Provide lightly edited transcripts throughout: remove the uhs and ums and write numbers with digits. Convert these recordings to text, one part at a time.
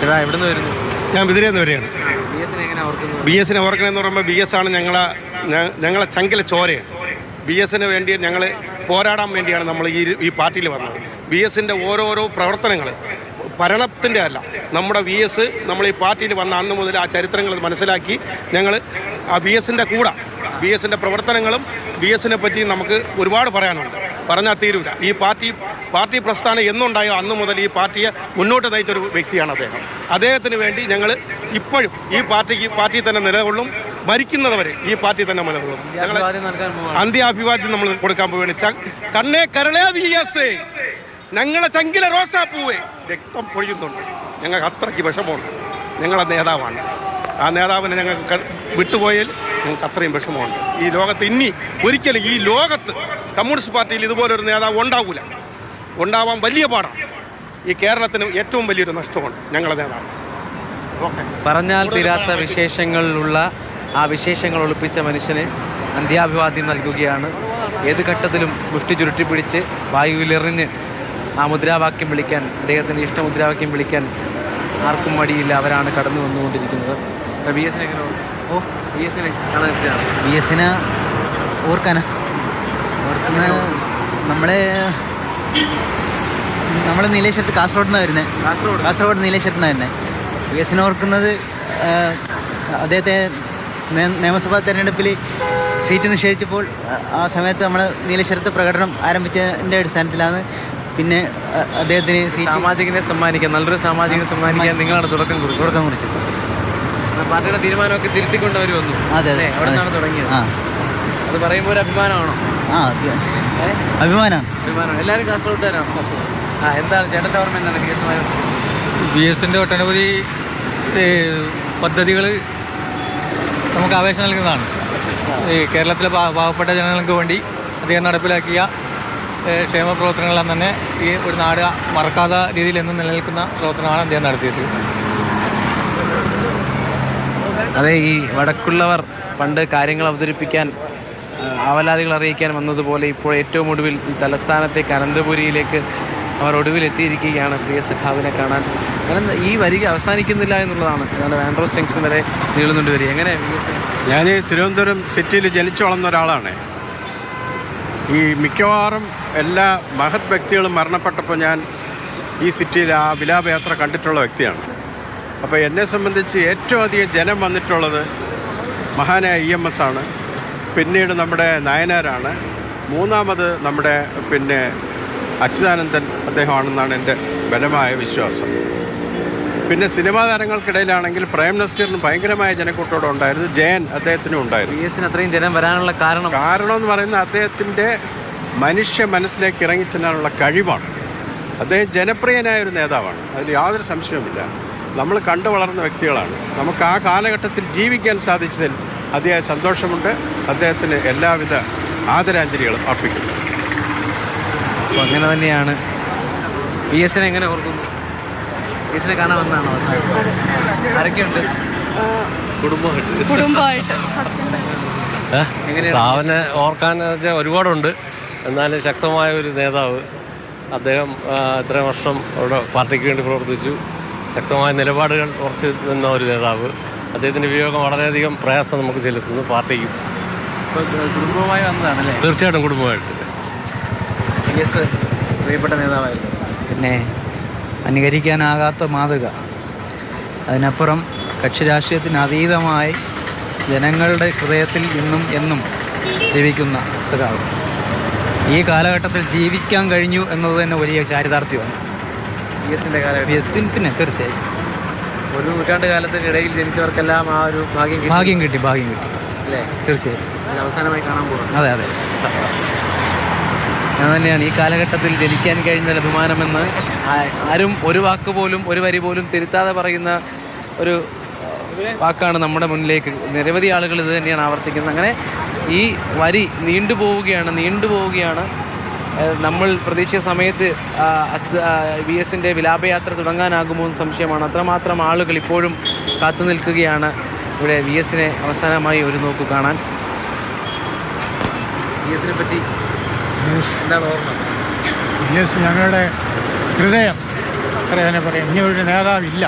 ചേട്ടാ എവിടെ നിന്ന് വരുന്നു? ഞാൻ ബദിരേന്ന് വരെയാണ്. ബി എസിനെ ഓർക്കണമെന്ന് പറയുമ്പോൾ ബി എസ് ആണ് ഞങ്ങളെ ചങ്കിലെ ചോരയാണ്. ബി എസിന് വേണ്ടി ഞങ്ങൾ പോരാടാൻ വേണ്ടിയാണ് നമ്മൾ ഈ പാർട്ടിയിൽ വന്നത്. ബി എസിൻ്റെ ഓരോരോ പ്രവർത്തനങ്ങൾ ഭരണത്തിൻ്റെ അല്ല, നമ്മുടെ വി എസ് നമ്മൾ ഈ പാർട്ടിയിൽ വന്ന അന്ന് മുതൽ ആ ചരിത്രങ്ങൾ മനസ്സിലാക്കി ഞങ്ങൾ ആ ബി എസിൻ്റെ കൂടെ ബി എസിൻ്റെ പ്രവർത്തനങ്ങളും ബി എസിനെ പറ്റി നമുക്ക് ഒരുപാട് പറയാനുണ്ട്, പറഞ്ഞാൽ തീരൂല. ഈ പാർട്ടി പ്രസ്ഥാനം എന്നുണ്ടായോ അന്ന് മുതൽ ഈ പാർട്ടിയെ മുന്നോട്ട് നയിച്ചൊരു വ്യക്തിയാണ് അദ്ദേഹം. അദ്ദേഹത്തിന് വേണ്ടി ഞങ്ങൾ ഇപ്പോഴും ഈ പാർട്ടി തന്നെ നിലകൊള്ളും, മരിക്കുന്നതുവരെ ഈ പാർട്ടി തന്നെ നിലകൊള്ളും. ഞങ്ങൾ അന്ത്യാഭിവാദ്യം നമ്മൾ കൊടുക്കാൻ പോവുകയാണ്. കണ്ണേ കരളേ വി എസ്, ഞങ്ങളെ ചങ്കിലെ റോസാപ്പൂവേ, രക്തം പൊഴിയുന്നുണ്ട്. ഞങ്ങൾക്ക് അത്രയ്ക്ക് വിഷമമുണ്ട്. ഞങ്ങളെ നേതാവാണ്. ആ നേതാവിനെ ഞങ്ങൾക്ക് വിട്ടുപോയാൽ ഞങ്ങൾക്ക് അത്രയും വിഷമമുണ്ട്. ഈ ലോകത്ത് ഇനി ഒരിക്കലും ഈ ലോകത്ത് കമ്മ്യൂണിസ്റ്റ് പാർട്ടിയിൽ ഇതുപോലൊരു നേതാവ് ഉണ്ടാവാൻ വലിയ പാടാണ്. ഈ കേരളത്തിന് ഏറ്റവും വലിയൊരു നഷ്ടമാണ് ഞങ്ങളുടെ നേതാവ്. പറഞ്ഞാൽ തീരാത്ത വിശേഷങ്ങളിലുള്ള ആ വിശേഷങ്ങൾ ഒളിപ്പിച്ച മനുഷ്യന് അന്ത്യാഭിവാദ്യം നൽകുകയാണ്. ഏത് ഘട്ടത്തിലും മുഷ്ടി ചുരുട്ടിപ്പിടിച്ച് വായുവിലെറിഞ്ഞ് ആ മുദ്രാവാക്യം വിളിക്കാൻ, അദ്ദേഹത്തിൻ്റെ ഇഷ്ട മുദ്രാവാക്യം വിളിക്കാൻ ആർക്കും മടിയില്ല. അവരാണ് കടന്നു വന്നുകൊണ്ടിരിക്കുന്നത്. ബി എസിനെ എങ്ങനെ ബി എസിനെ ഓർക്കുന്ന നമ്മൾ നീലേശ്വരത്ത് കാസർഗോഡ് നീലേശ്വരത്ത് നിന്നാണ് വരുന്നത്. ബി എസിനെ ഓർക്കുന്നത് അദ്ദേഹത്തെ നിയമസഭാ തെരഞ്ഞെടുപ്പിൽ സീറ്റ് നിഷേധിച്ചപ്പോൾ ആ സമയത്ത് നമ്മൾ നീലേശ്വരത്ത് പ്രകടനം ആരംഭിച്ചതിൻ്റെ അടിസ്ഥാനത്തിലാണ് പിന്നെ അദ്ദേഹത്തിന് സാമാജികനെ സമ്മാനിക്കാൻ, നല്ലൊരു സാമാജികനെ സമ്മാനിക്കാൻ നിങ്ങളാണ് തുടക്കം കുറിച്ചത്. പാർട്ടിയുടെ തീരുമാനമൊക്കെ തിരുത്തിക്കൊണ്ട് അവർ വന്നു. അതെ, അവിടെ നിന്നാണ് തുടങ്ങിയത്. അത് പറയുമ്പോൾ ഒരു അഭിമാനമാണോ? അഭിമാനമാണ്. എല്ലാവരും കാസർഗോഡുകാരാണോ? എന്താണ് ചേട്ടൻ്റെ ഓർമ്മ? എന്താണ് ബി എസിൻ്റെ ഒട്ടനവധി പദ്ധതികൾ നമുക്ക് ആവേശം നൽകുന്നതാണ്. ഈ കേരളത്തിലെ പാവപ്പെട്ട ജനങ്ങൾക്ക് വേണ്ടി അദ്ദേഹം നടപ്പിലാക്കിയ ക്ഷേമ പ്രവർത്തനങ്ങളെല്ലാം തന്നെ ഈ ഒരു നാട് മറക്കാത്ത രീതിയിൽ എന്നും നിലനിൽക്കുന്ന പ്രവർത്തനമാണ് അദ്ദേഹം നടത്തിയത്. അതെ, ഈ വടക്കുള്ളവർ പണ്ട് കാര്യങ്ങൾ അവതരിപ്പിക്കാൻ, അവലാദികൾ അറിയിക്കാൻ വന്നതുപോലെ ഇപ്പോൾ ഏറ്റവും ഒടുവിൽ ഈ തലസ്ഥാനത്തേക്ക് അനന്തപുരിയിലേക്ക് അവർ ഒടുവിലെത്തിയിരിക്കുകയാണ് പ്രിയ സഖാവിനെ കാണാൻ. അങ്ങനെ ഈ വരിക അവസാനിക്കുന്നില്ല എന്നുള്ളതാണ്. അതുകൊണ്ട് ആൻഡ്രോസ് ജംഗ്ഷൻ വരെ നീളുന്നുണ്ട് വരിക. എങ്ങനെ? ഞാൻ തിരുവനന്തപുരം സിറ്റിയിൽ ജനിച്ചു വളർന്ന ഒരാളാണ്. ഈ മിക്കവാറും എല്ലാ മഹത് വ്യക്തികളും മരണപ്പെട്ടപ്പോൾ ഞാൻ ഈ സിറ്റിയിൽ ആ വിലാപയാത്ര കണ്ടിട്ടുള്ള വ്യക്തിയാണ്. അപ്പോൾ എന്നെ സംബന്ധിച്ച് ഏറ്റവും അധികം ജനം വന്നിട്ടുള്ളത് മഹാനായ EMS ആണ്. പിന്നീട് നമ്മുടെ നായനാരാണ്. മൂന്നാമത് നമ്മുടെ അച്യുതാനന്ദൻ അദ്ദേഹമാണെന്നാണ് എൻ്റെ ബലമായ വിശ്വാസം. പിന്നെ സിനിമാ താരങ്ങൾക്കിടയിലാണെങ്കിൽ പ്രേം നസീറിന് ഭയങ്കരമായ ജനക്കൂട്ടോടെ ഉണ്ടായിരുന്നു. ജയൻ അദ്ദേഹത്തിനും ഉണ്ടായിരുന്നു. അത്രയും ജനം വരാനുള്ള കാരണമെന്ന് പറയുന്നത് അദ്ദേഹത്തിൻ്റെ മനുഷ്യ മനസ്സിലേക്ക് ഇറങ്ങിച്ചെല്ലാനുള്ള കഴിവാണ്. അദ്ദേഹം ജനപ്രിയനായ ഒരു നേതാവാണ്, അതിൽ യാതൊരു സംശയവുമില്ല. നമ്മൾ കണ്ടു വളർന്ന വ്യക്തികളാണ്. നമുക്ക് ആ കാലഘട്ടത്തിൽ ജീവിക്കാൻ സാധിച്ചതിൽ അതിയായ സന്തോഷമുണ്ട്. അദ്ദേഹത്തിന് എല്ലാവിധ ആദരാഞ്ജലികളും അർപ്പിക്കുന്നു. അപ്പോൾ അങ്ങനെ തന്നെയാണ്. ബി എസിനെ എങ്ങനെ ഓർക്കുന്നു? ബി എസിനെ കാണാൻ വന്നതാണോ? ആരൊക്കെയുണ്ട്? കുടുംബമായിട്ട് സാവിനെ ഓർക്കാൻ വെച്ചാൽ ഒരുപാടുണ്ട്. എന്നാലും ശക്തമായ ഒരു നേതാവ് അദ്ദേഹം. ഇത്രയും വർഷം അവിടെ പാർട്ടിക്ക് വേണ്ടി പ്രവർത്തിച്ചു. ശക്തമായ നിലപാടുകൾ ഉറച്ചു നിന്ന ഒരു നേതാവ്. അദ്ദേഹത്തിൻ്റെ വിയോഗം വളരെയധികം പ്രയാസം നമുക്ക് ചെലുത്തുന്നു പാർട്ടിക്കും. കുടുംബമായി വന്നതാണല്ലേ? തീർച്ചയായിട്ടും കുടുംബമായിട്ട്. പ്രിയപ്പെട്ട നേതാവായിരുന്നു. പിന്നെ അനുകരിക്കാനാകാത്ത മാതൃക. അതിനപ്പുറം കക്ഷി രാഷ്ട്രീയത്തിന് അതീതമായി ജനങ്ങളുടെ ഹൃദയത്തിൽ ഇന്നും എന്നും ജീവിക്കുന്ന സഖാവ്. ഈ കാലഘട്ടത്തിൽ ജീവിക്കാൻ കഴിഞ്ഞു എന്നത് തന്നെ വലിയ ചാരിതാർത്ഥ്യമാണ്. പിന്നെ തീർച്ചയായും ഒരു നൂറ്റാണ്ട് കാലത്തിനിടയിൽ ജനിച്ചവർക്കെല്ലാം ആ ഒരു ഭാഗ്യം കിട്ടി അല്ലേ? തീർച്ചയായും അവസാനമായി കാണാൻ പോകും. അതെ. അത് തന്നെയാണ് ഈ കാലഘട്ടത്തിൽ ജനിക്കാൻ കഴിഞ്ഞ അഭിമാനമെന്ന് ആരും ഒരു വാക്ക് പോലും, ഒരു വരി പോലും തിരുത്താതെ പറയുന്ന ഒരു വാക്കാണ് നമ്മുടെ മുന്നിലേക്ക്. നിരവധി ആളുകൾ ഇത് തന്നെയാണ് ആവർത്തിക്കുന്നത്. അങ്ങനെ ഈ വരി നീണ്ടുപോവുകയാണ്. നമ്മൾ പ്രതീക്ഷിച്ച സമയത്ത് ബി എസിൻ്റെ വിലാപയാത്ര തുടങ്ങാനാകുമോ എന്ന് സംശയമാണ്. അത്രമാത്രം ആളുകൾ ഇപ്പോഴും കാത്തു നിൽക്കുകയാണ് ഇവിടെ ബി എസിനെ അവസാനമായി ഒരു നോക്കു കാണാൻ. ബി എസിനെ പറ്റി എന്താണ് ഓർമ്മ? ബി എസ് ഞങ്ങളുടെ ഹൃദയം. പറയാൻ ഇനി ഒരു നേതാവില്ല.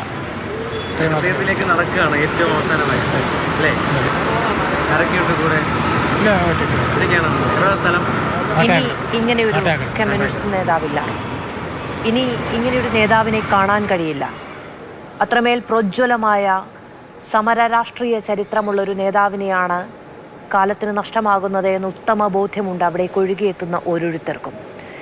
ഹൃദയത്തിലേക്ക് നടക്കുകയാണ് ഏറ്റവും അവസാനമായി അല്ലേ? ആരൊക്കെയുണ്ട് കൂടെ? ഒറ്റയ്ക്കാണോ? എവിടെ സ്ഥലം? ഇനി ഇങ്ങനെയൊരു കമ്മ്യൂണിസ്റ്റ് നേതാവില്ല. ഇനി ഇങ്ങനെയൊരു നേതാവിനെ കാണാൻ കഴിയില്ല. അത്രമേൽ പ്രോജ്വലമായ സമര രാഷ്ട്രീയ ചരിത്രമുള്ളൊരു നേതാവിനെയാണ് കാലത്തിന് നഷ്ടമാകുന്നത് എന്ന് ഉത്തമ ബോധ്യമുണ്ട് അവിടേക്ക് ഒഴുകിയെത്തുന്ന ഓരോരുത്തർക്കും.